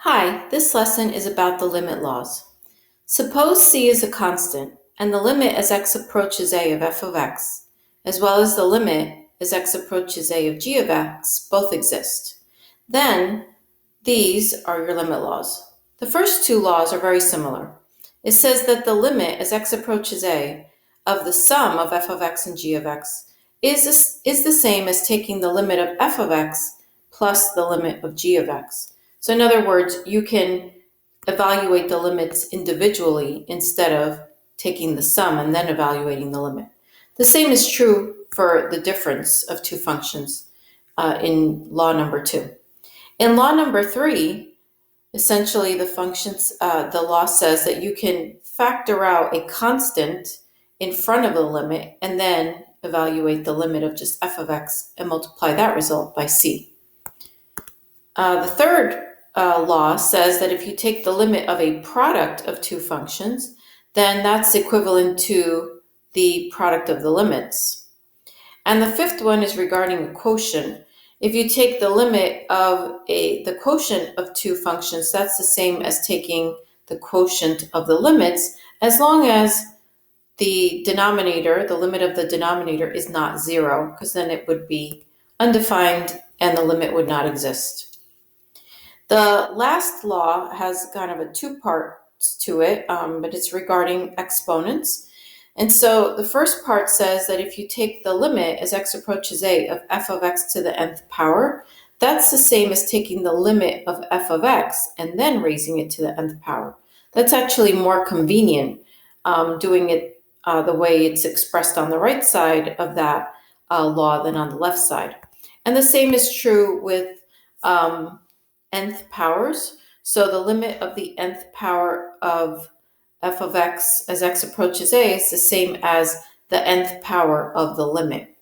Hi, this lesson is about the limit laws. Suppose c is a constant, and the limit as x approaches a of f of x, as well as the limit as x approaches a of g of x, both exist. Then, these are your limit laws. The first two laws are very similar. It says that the limit as x approaches a of the sum of f of x and g of x is the same as taking the limit of f of x plus the limit of g of x. So in other words, you can evaluate the limits individually instead of taking the sum and then evaluating the limit. The same is true for the difference of two functions in law number 2. In law number 3, essentially the law says that you can factor out a constant in front of the limit and then evaluate the limit of just f of x and multiply that result by c. The third law says that if you take the limit of a product of two functions, then that's equivalent to the product of the limits. And the fifth one is regarding a quotient. If you take the limit of the quotient of two functions, that's the same as taking the quotient of the limits, as long as the denominator, the limit of the denominator, is not 0, because then it would be undefined and the limit would not exist. The last law has kind of a two parts to it, but it's regarding exponents. And so the first part says that if you take the limit as x approaches a of f of x to the nth power, that's the same as taking the limit of f of x and then raising it to the nth power. That's actually more convenient, doing it the way it's expressed on the right side of that law than on the left side. And the same is true with nth powers. So the limit of the nth power of f of x as x approaches a is the same as the nth power of the limit.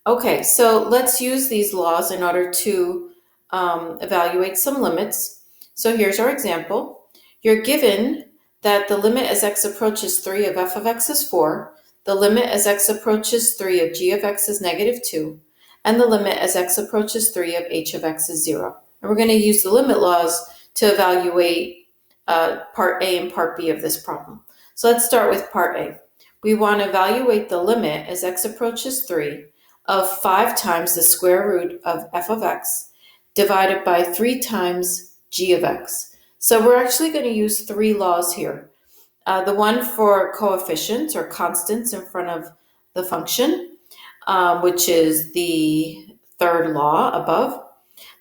Okay, so let's use these laws in order to evaluate some limits. So here's our example. You're given that the limit as x approaches 3 of f of x is 4, the limit as x approaches 3 of g of x is -2, and the limit as x approaches 3 of h of x is 0. And we're going to use the limit laws to evaluate part A and part B of this problem. So let's start with part A. We want to evaluate the limit as x approaches 3 of 5 times the square root of f of x divided by 3 times g of x. So we're actually going to use 3 laws here. The one for coefficients or constants in front of the function, which is the third law above.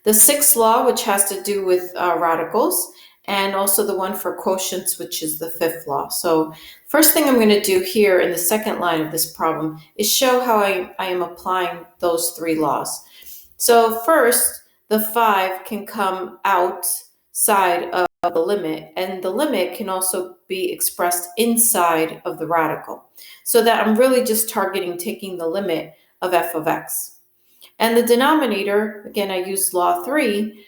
The sixth law, which has to do with radicals, and also the one for quotients, which is the fifth law. So first thing I'm going to do here in the second line of this problem is show how I am applying those 3 laws. So first, the 5 can come outside of the limit, and the limit can also be expressed inside of the radical. So that I'm really just targeting taking the limit of f of x. And the denominator, again, I used law 3,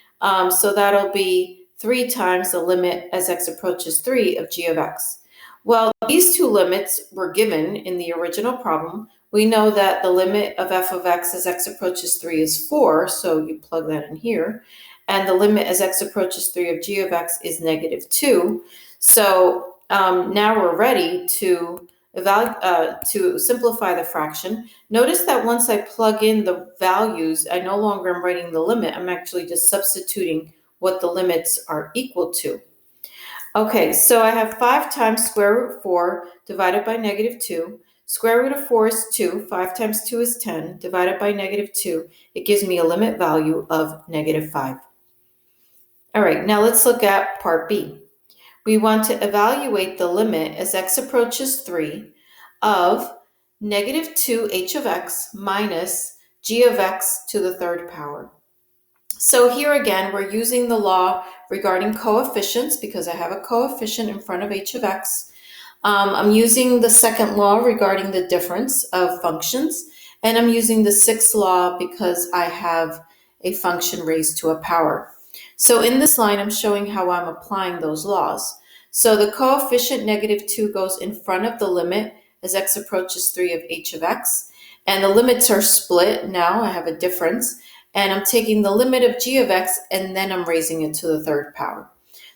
so that'll be 3 times the limit as x approaches 3 of g of x. Well, these two limits were given in the original problem. We know that the limit of f of x as x approaches 3 is 4, so you plug that in here. And the limit as x approaches 3 of g of x is -2. So now we're ready to simplify the fraction. Notice that once I plug in the values, I no longer am writing the limit. I'm actually just substituting what the limits are equal to. Okay, so I have 5 times square root 4 divided by -2. Square root of 4 is 2. 5 times 2 is 10. Divided by -2, it gives me a limit value of -5. All right, now let's look at part B. We want to evaluate the limit as x approaches 3 of -2h of x minus g of x to the third power. So here again, we're using the law regarding coefficients because I have a coefficient in front of h of x. I'm using the second law regarding the difference of functions, and I'm using the sixth law because I have a function raised to a power. So in this line, I'm showing how I'm applying those laws. So the coefficient -2 goes in front of the limit as x approaches 3 of h of x. And the limits are split now. I have a difference. and I'm taking the limit of g of x, and then I'm raising it to the third power.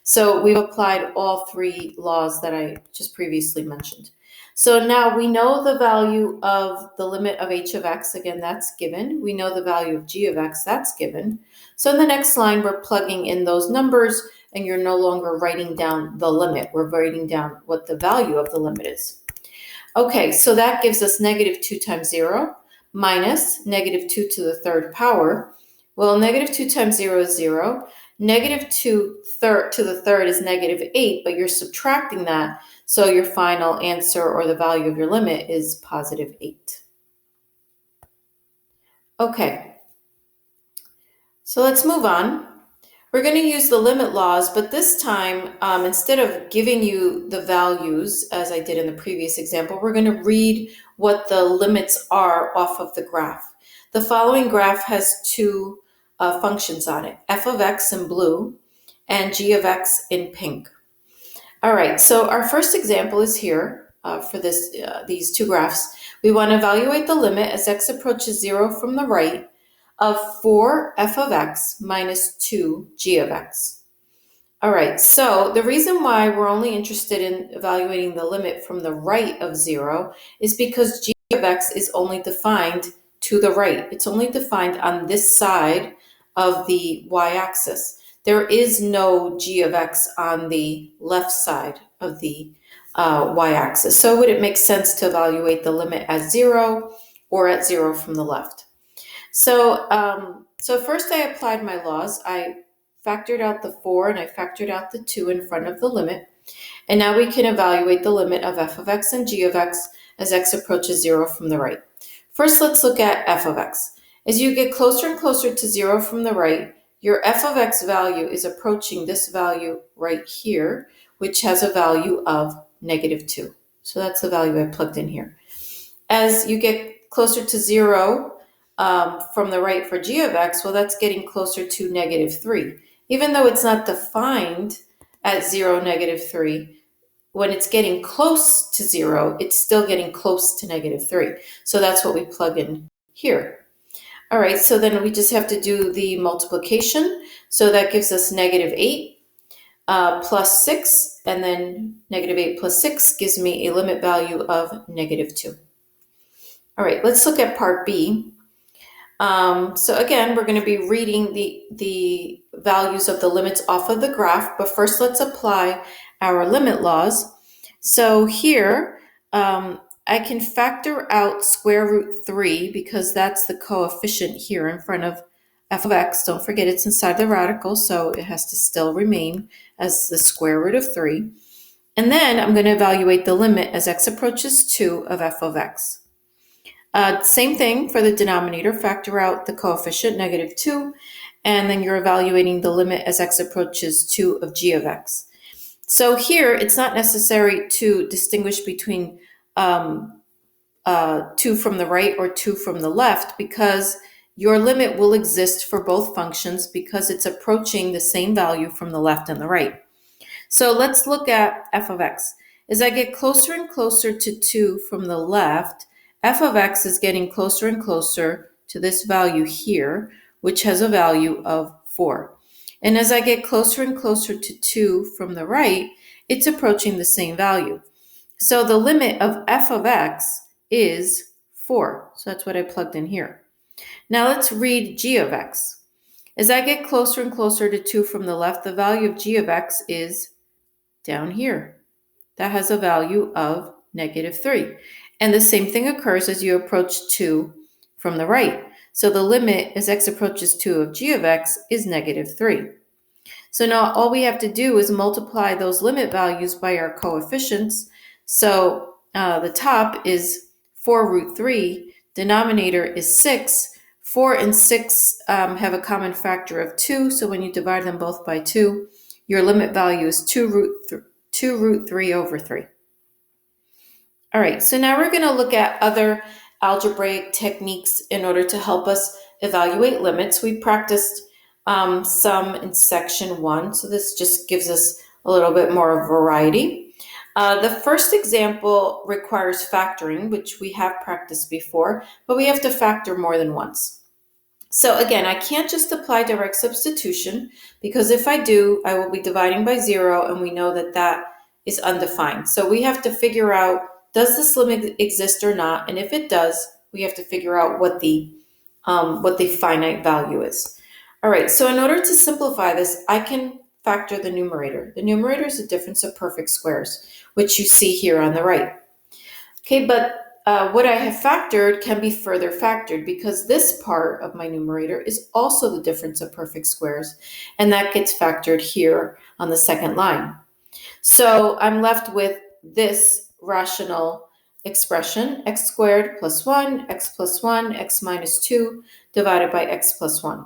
So we've applied all three laws that I just previously mentioned. So now we know the value of the limit of h of x, again, that's given. We know the value of g of x, that's given. So in the next line, we're plugging in those numbers, and you're no longer writing down the limit. We're writing down what the value of the limit is. Okay, so that gives us negative 2 times 0 minus negative 2 to the third power. Well, negative 2 times 0 is 0. Negative 2 to the third is negative 8, but you're subtracting that, so your final answer or the value of your limit is positive 8. Okay, so let's move on. We're going to use the limit laws, but this time, instead of giving you the values, as I did in the previous example, we're going to read what the limits are off of the graph. The following graph has two functions on it, f of x in blue and g of x in pink. All right, so our first example is here for these two graphs. We want to evaluate the limit as x approaches 0 from the right of 4 f of x minus 2 g of x. All right, so the reason why we're only interested in evaluating the limit from the right of 0 is because g of x is only defined to the right. It's only defined on this side of the y-axis. There is no g of x on the left side of the y-axis. So would it make sense to evaluate the limit at 0 or at 0 from the left? So first I applied my laws. I factored out the 4 and I factored out the 2 in front of the limit. And now we can evaluate the limit of f of x and g of x as x approaches 0 from the right. First, let's look at f of x. As you get closer and closer to 0 from the right, your f of x value is approaching this value right here, which has a value of negative 2. So that's the value I plugged in here. As you get closer to 0, from the right for g of x, well, that's getting closer to negative 3. Even though it's not defined at 0, negative 3, when it's getting close to 0, it's still getting close to negative 3. So that's what we plug in here. All right, so then we just have to do the multiplication. So that gives us negative 8 plus 6, and then negative 8 plus 6 gives me a limit value of negative 2. All right, let's look at part B. So again, we're going to be reading the values of the limits off of the graph, but first let's apply our limit laws. So here, I can factor out square root 3 because that's the coefficient here in front of f of x. Don't forget it's inside the radical, so it has to still remain as the square root of 3. And then I'm going to evaluate the limit as x approaches 2 of f of x. Same thing for the denominator, factor out the coefficient, negative 2, and then you're evaluating the limit as x approaches 2 of g of x. So here, it's not necessary to distinguish between 2 from the right or 2 from the left, because your limit will exist for both functions because it's approaching the same value from the left and the right. So let's look at f of x. As I get closer and closer to 2 from the left, f of x is getting closer and closer to this value here, which has a value of 4. And as I get closer and closer to 2 from the right, it's approaching the same value. So the limit of f of x is 4. So that's what I plugged in here. Now let's read g of x. As I get closer and closer to 2 from the left, the value of g of x is down here. That has a value of negative 3. And the same thing occurs as you approach 2 from the right. So the limit as x approaches 2 of g of x is negative 3. So now all we have to do is multiply those limit values by our coefficients. So the top is 4 root 3, denominator is 6. 4 and 6 have a common factor of 2, so when you divide them both by 2, your limit value is 2 root 3 over 3. All right, so now we're going to look at other algebraic techniques in order to help us evaluate limits. We practiced some in section 1, so this just gives us a little bit more variety. The first example requires factoring, which we have practiced before, but we have to factor more than once. So again, I can't just apply direct substitution because if I do, I will be dividing by 0, and we know that that is undefined. So we have to figure out, does this limit exist or not? And if it does, we have to figure out what the finite value is. All right, so in order to simplify this, I can factor the numerator. The numerator is the difference of perfect squares, which you see here on the right. Okay, but what I have factored can be further factored because this part of my numerator is also the difference of perfect squares, and that gets factored here on the second line. So I'm left with this rational expression, x squared plus 1, x plus 1, x minus 2 divided by x plus 1.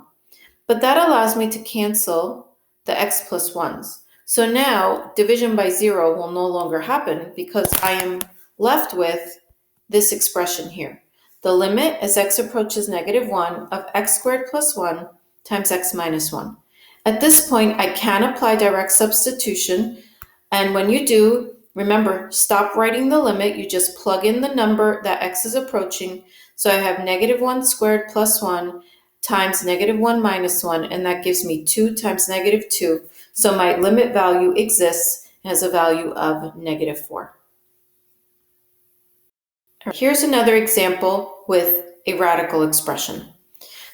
But that allows me to cancel the x plus 1s. So now division by 0 will no longer happen because I am left with this expression here. The limit as x approaches -1 of x squared plus 1 times x minus 1. At this point, I can apply direct substitution. And when you do, remember, stop writing the limit. You just plug in the number that x is approaching. So I have -1 squared plus 1 times -1 minus 1, and that gives me 2 times -2. So my limit value exists and has a value of -4. Here's another example with a radical expression.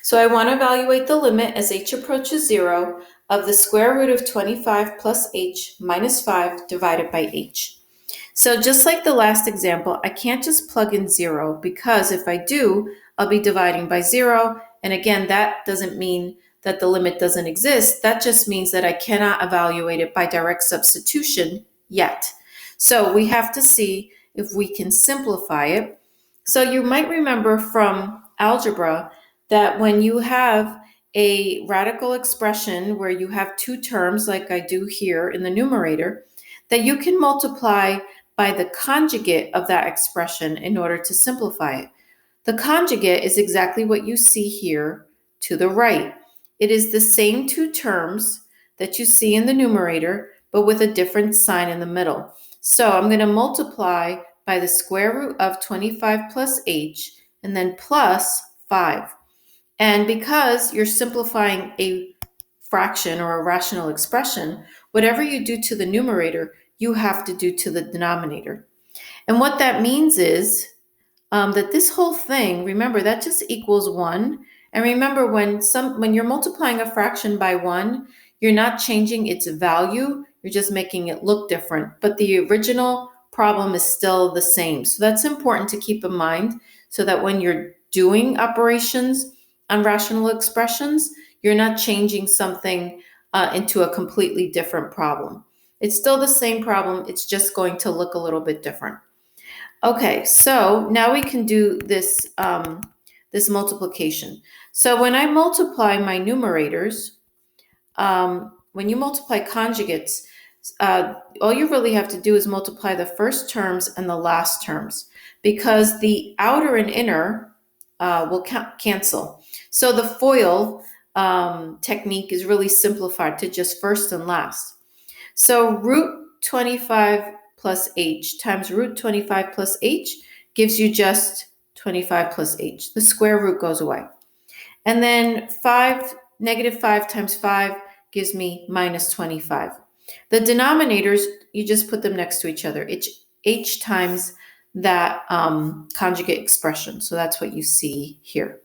So I want to evaluate the limit as h approaches 0 of the square root of 25 plus h minus 5 divided by h. So just like the last example, I can't just plug in 0 because if I do, I'll be dividing by 0. And again, that doesn't mean that the limit doesn't exist. That just means that I cannot evaluate it by direct substitution yet. So we have to see if we can simplify it. So you might remember from algebra that when you have a radical expression where you have two terms like I do here in the numerator, that you can multiply by the conjugate of that expression in order to simplify it. The conjugate is exactly what you see here to the right. It is the same two terms that you see in the numerator, but with a different sign in the middle. So I'm going to multiply by the square root of 25 plus h and then plus 5. And because you're simplifying a fraction or a rational expression, whatever you do to the numerator, you have to do to the denominator. And what that means is that this whole thing, remember, that just equals 1. And remember, when you're multiplying a fraction by 1, you're not changing its value, you're just making it look different. But the original problem is still the same. So that's important to keep in mind so that when you're doing operations on rational expressions, you're not changing something into a completely different problem. It's still the same problem, it's just going to look a little bit different. Okay, so now we can do this, this multiplication. So when I multiply my numerators, when you multiply conjugates, all you really have to do is multiply the first terms and the last terms because the outer and inner will cancel. So the FOIL technique is really simplified to just first and last. So root 25 plus h times root 25 plus h gives you just 25 plus h. The square root goes away. And then -5 times 5 gives me minus 25. The denominators, you just put them next to each other. It's h times that conjugate expression. So that's what you see here.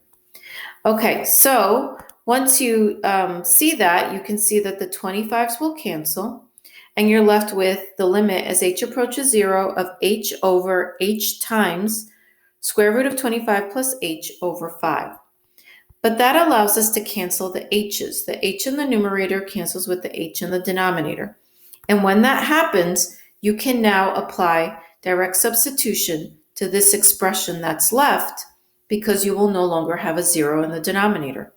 Okay, so once you see that, you can see that the 25s will cancel. And you're left with the limit as h approaches 0 of h over h times square root of 25 plus h over 5. But that allows us to cancel the h's. The h in the numerator cancels with the h in the denominator. And when that happens, you can now apply direct substitution to this expression that's left because you will no longer have a 0 in the denominator.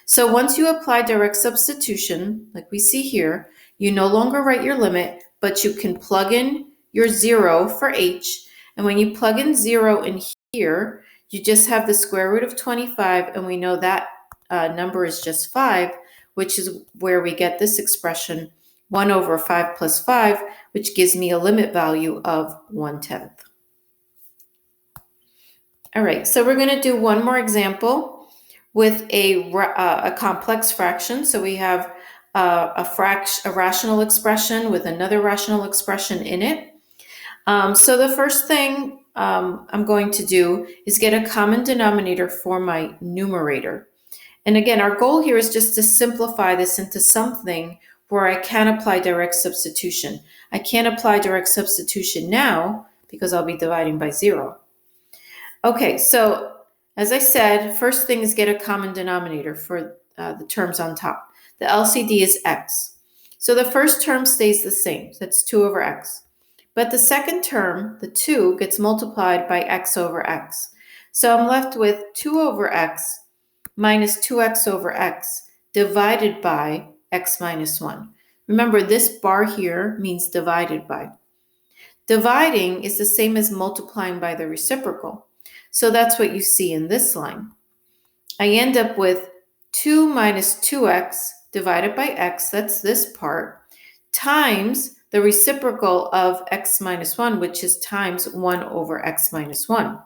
So once you apply direct substitution, like we see here, you no longer write your limit, but you can plug in your 0 for h. And when you plug in 0 in here, you just have the square root of 25, and we know that number is just 5, which is where we get this expression, 1 over 5 plus 5, which gives me a limit value of 1/10. All right, so we're going to do one more example with a complex fraction. So we have a rational expression with another rational expression in it. So the first thing I'm going to do is get a common denominator for my numerator. And again, our goal here is just to simplify this into something where I can apply direct substitution. I can't apply direct substitution now because I'll be dividing by 0. Okay, so as I said, first thing is get a common denominator for the terms on top. The LCD is x. So the first term stays the same. That's 2 over x. But the second term, the 2, gets multiplied by x over x. So I'm left with 2 over x minus 2x over x divided by x minus 1. Remember, this bar here means divided by. Dividing is the same as multiplying by the reciprocal. So that's what you see in this line. I end up with 2 minus 2x divided by x, that's this part, times the reciprocal of x minus 1, which is times 1 over x minus 1.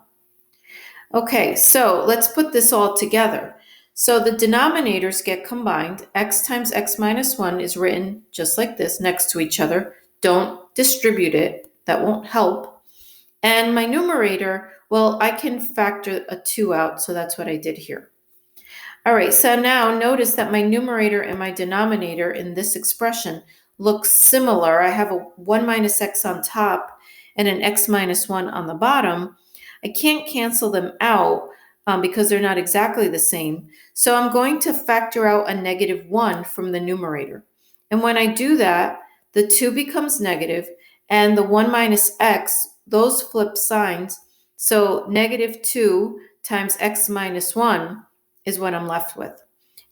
Okay, so let's put this all together. So the denominators get combined. X times x minus 1 is written just like this, next to each other. Don't distribute it. That won't help. And my numerator, well, I can factor a 2 out, so that's what I did here. All right, so now notice that my numerator and my denominator in this expression look similar. I have a 1 minus x on top and an x minus 1 on the bottom. I can't cancel them out because they're not exactly the same. So I'm going to factor out a negative 1 from the numerator. And when I do that, the 2 becomes negative, and the 1 minus x, those flip signs. So negative 2 times x minus 1 is what I'm left with.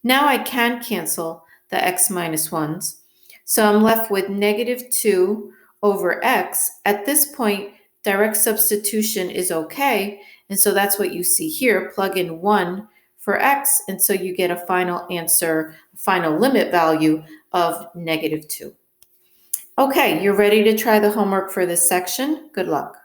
Now I can cancel the x minus 1s. So I'm left with negative 2 over x. At this point, direct substitution is okay. And so that's what you see here. Plug in 1 for x, and so you get a final answer, final limit value of negative 2. Okay, you're ready to try the homework for this section? Good luck.